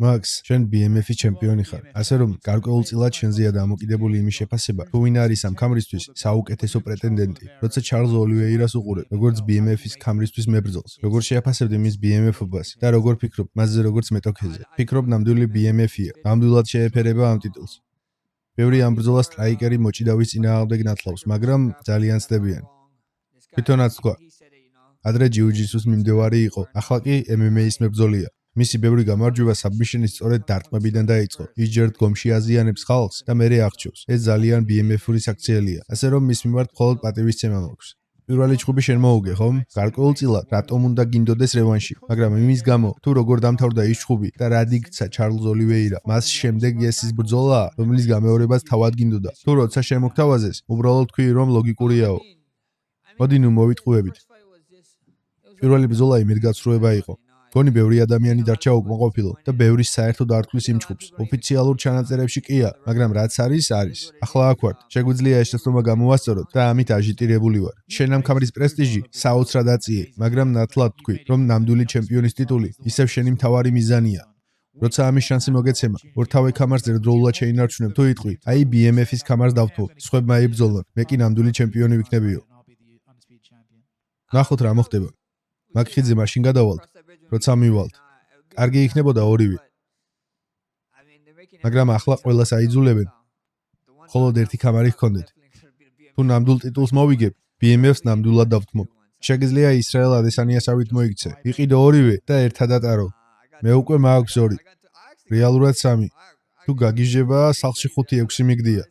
Max, შენ BMF-ის ჩემპიონი ხარ. ასე რომ გარკვეულწილად შენზეა დამოკიდებული იმის შეფასება, თუ ვინ არის ამ ქამრისთვის საუკეთესო პრეტენდენტი. როცა ჩარლზ ოლივეირას უყურებ, როგორც BMF-ის ქამრისთვის მებრძოლს, როგორ შეაფასებდი მის BMF-ობას და როგორ ფიქრობ მასზე როგორც მეტოქეზე. ფიქრობ ნამდვილი BMF-ია. ნამდვილად შეეფერება ამ ტიტულს. ბევრი ამ ბრძოლას სტრაიკერი მოჭიდავის წინააღმდეგ ნათლავს, მაგრამ ძალიან ცდებიან. თვითონაც თქვა. ადრე ჯიუ-ჯიტსუს მიმდევარი იყო, ახლა კი MMA-ის მებრძოლია. მისი ბევრი გამარჯვება საბმიშენის სწორედ დარტყმებიდან დაიწყო. ის ჯერ დგომში აზიანებს ხალხს და მერე აღჭევს. ეს ძალიან BMF-ური საქციელია, ასე რომ მის მიმართ მხოლოდ პატივისცემა მაქვს. პირველი ჩხუბი შენ მოუგე, ხომ? გარკვეულწილად რატომ უნდა გინდოდეს რევანში, მაგრამ იმის გამო, თუ როგორ დამთავრდა ის ჩხუბი და რა დიქცა ჩარლზ ოლივეირა, მას შემდეგ ეს ის ბრძოლა, რომლის გამეორებაც თავად გინდოდა. თუ როცა შემოგთავაზეს, უბრალოდ თქვი რომ ლოგიკურიაო. მოდი ნუ მოვიტყუებით. პირველი ბრძოლა იმედგაცრუება იყო. გონი ბევრი ადამიანი დარჩა უკმაყოფილო და ბევრი საერთოდ არ თვლის იმ ჩხუბს. ოფიციალურ ჩანაწერებში კია, მაგრამ რაც არის, არის. ახლა აქ ვარ. შეგვიძლია ეს შეცდომა გამოვასწოროთ და ამით აჟიტირებული ვარ. შენ ამ ქამრის პრესტიჟი საოცრად აწიე, მაგრამ ნათლად თქვი, რომ ნამდვილი ჩემპიონის ტიტული ისევ შენი მთავარი მიზანია. როცა ამის შანსი მოგეცემა, ორთავე ქამარს ერთდროულად შეინარჩუნებ თუ იტყვი, აი BMF-ის ქამარს დავთვალ, სხვებმა იბრძოლონ, მე კი ნამდვილი ჩემპიონი ვიქნებიო. ნახოთ რა მოხდება. მაგხიძე მაშინ გადავალთ. როცა მივალთ. კარგი იქნებოდა ორივე. მაგრამ ახლა ყველას აიძულებენ. მხოლოდ ერთი ქამარი ჰქონდეთ. თუ ნამდვილ ტიტულს მოვიგებ, BMF-ს ნამდვილად დავთმობ. შეგიძლია ისრაელ ადესანიასავით მოიქცე. იყიდო ორივე და ერთად ატარო. მე უკვე მაქვს 2. რეალურად 3. თუ გაგიჟება, სახლში 5-6 მიგდია.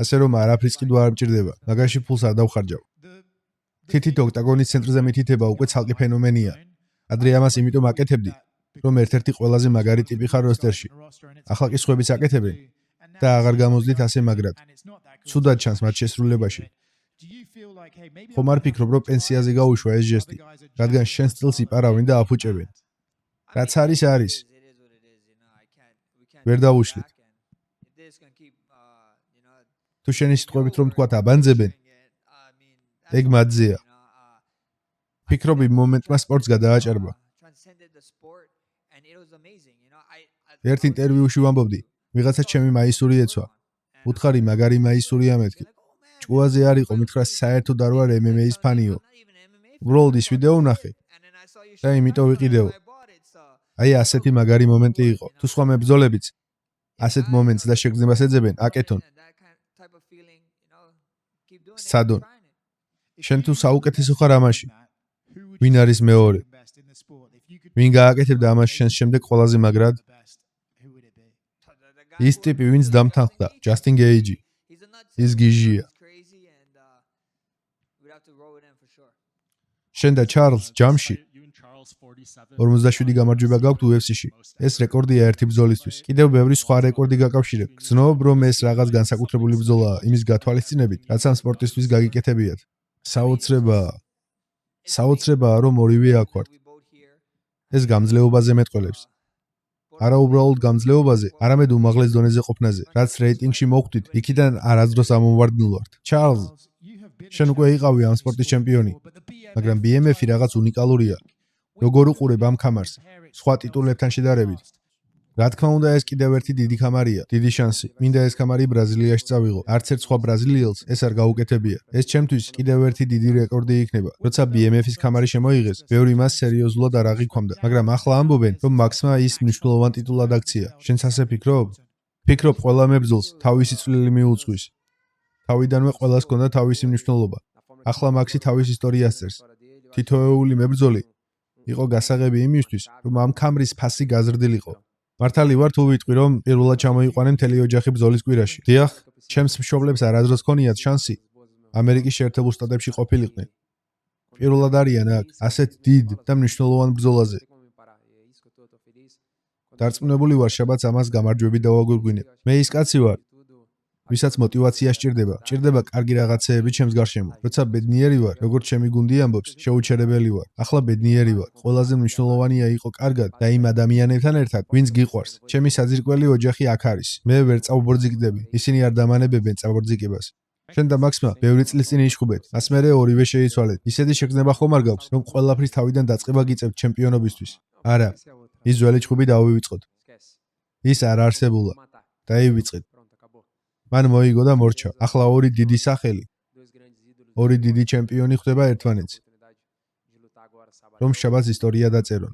ასე რომ არაფრის კიდვა არ მჭირდება. მაგაში ფულს არ დავხარჯავ. თითით ოქტაგონის ცენტრზე მითითება უკვე ცალკე ფენომენია. ადრე ამას იმიტომ აკეთებდი, რომ ერთ-ერთი ყველაზე მაგარი ტიპი ხარ როსტერში. ახლა კი სხვებიც აკეთებენ და აღარ გამოზდით ასე მაგრად. ცუდად ჩანს მათ შესრულებაში. ხომ არ ფიქრობ, რომ პენსიაზე გაუშვა ეს ჟესტი, რადგან შენ სტილს იპარავენ და აფუჭებენ. რაც არის, არის. ვერ დავუშლით. თუ შენი სიტყვებით რომ თქვათ აბანძებენ, ეგ მათზეა. ფიქრობ იმ მომენტმა სპორტს გადააჭარბა. ერთ ინტერვიუში ვამბობდი, ვიღაცა ჩემი მაისური ეცვა. უთხარი მაგარი მაისურია მეთქი. ჭკუაზე არ იყო, მითხრა საერთოდ არ ვარ MMA-ის ფანიო. უბრალოდ ის ვიდეო ვნახე და იმიტომ ვიყიდეო. აი ასეთი მაგარი მომენტი იყო. თუ სხვა მებრძოლებიც ასეთ მომენტს და შეგრძნებას ეძებენ, აკეთონ. სცადონ. შენ თუ საუკეთესო ხარ ამაში. ვინ არის მეორე? ვინ გააკეთებდა ამას შენს შემდეგ ყველაზე მაგრად? ის ტიპი, ვინც დამთანხმდა, ჯასტინ გეიჯი. ის გიჟია. შენ და ჩარლზ ჯამში 47 გამარჯვება გაქვთ UFC-ში. ეს რეკორდია ერთი ბრძოლისთვის. კიდევ ბევრი სხვა რეკორდი გაკავშირებ. გრძნობ, რომ ეს რაღაც განსაკუთრებული ბრძოლაა, იმის გათვალისწინებით, რაც ამ სპორტისთვის გაგიკეთებიათ. საოცრებაა, რომ ორივე აქ ვართ. ეს გამძლეობაზე მეტყველებს. არა უბრალოდ გამძლეობაზე, არამედ უმაღლეს დონეზე ყოფნაზე, რაც რეიტინგში მოხვდით, იქიდან არასდროს ამოვარდნილ ვართ. ჩარლზ, შენ უკვე იყავი ამ სპორტის ჩემპიონი, მაგრამ BMF-ი რაღაც უნიკალურია. როგორ უყურებ ამ ქამარს, სხვა ტიტულებთან შედარებით? რა თქმა უნდა, ეს კიდევ ერთი დიდი ქამარია, დიდი შანსი. მინდა ეს ქამარი ბრაზილიაში წავიღო. არც ერთ სხვა ბრაზილიელს ეს არ გაუკეთებია. ეს ჩემთვის კიდევ ერთი დიდი რეკორდი იქნება. როცა BMF-ის ქამარი შემოიღეს, ბევრი მას სერიოზულად არ აღიქვამდა, მაგრამ ახლა ამბობენ, რომ მაქსმა ის მნიშვნელოვან ტიტულად აქცია. შენც ასე ფიქრობ? ფიქრობ, ყველა მებრძოლს თავისი წვლილი მიუძღვის. თავიდანვე ყველას ჰქონდა თავისი მნიშვნელობა. ახლა მაქსი თავის ისტორიას წერს. თითოეული მებრძოლი იყო გასაღები იმისთვის, რომ ამ ქამრის ფასი გაზრდილიყო. მართალი ვარ თუ ვიტყვი, რომ პირველად ჩამოიყვანენ მთელი ოჯახი ბრძოლის კვირაში. დიახ, ჩემს მშობლებს არასდროს ჰქონიათ შანსი ამერიკის შეერთებულ შტატებში ყოფილიყვნენ. პირველად არიან აქ, ასეთ დიდ და მნიშვნელოვან ბრძოლაზე. დარწმუნებული ვარ, შაბათს ამას გამარჯვებით დავაგვირგვინებ. მე ის კაცი ვარ, ვისაც მოტივაცია სჭირდება. სჭირდება კარგი რაღაცეები ჩემს გარშემო. როცა ბედნიერი ვარ, როგორც ჩემი გუნდი ამბობს, შეუჩერებელი ვარ. ახლა ბედნიერი ვარ. ყველაზე მნიშვნელოვანია იყო კარგად და იმ ადამიანებთან ერთად, ვინც გიყვარს. ჩემი საძირკველი ოჯახი აქ არის. მე ვერ წავბორძიგდები. ისინი არ დამანებებენ წავბორძიგებას. შენ და მაქსმა ბევრი წლის წინ იშხუბეთ. მას მერე ორივე შეიცვალეთ. ისეთი შეგრძნება ხომ არ გაქვს, რომ ყველაფრის თავიდან დაწყება გიწევთ ჩემპიონობისთვის? არა. ის ძველი ჭუბი დავივიწყოთ. ის არ არსებულა. დაივიწყეთ. მან მოიგო და მორჩა. ახლა ორი დიდი სახელი, ორი დიდი ჩემპიონი ხდება ერთმანეთს. რომ შაბათს ისტორია დაწერონ.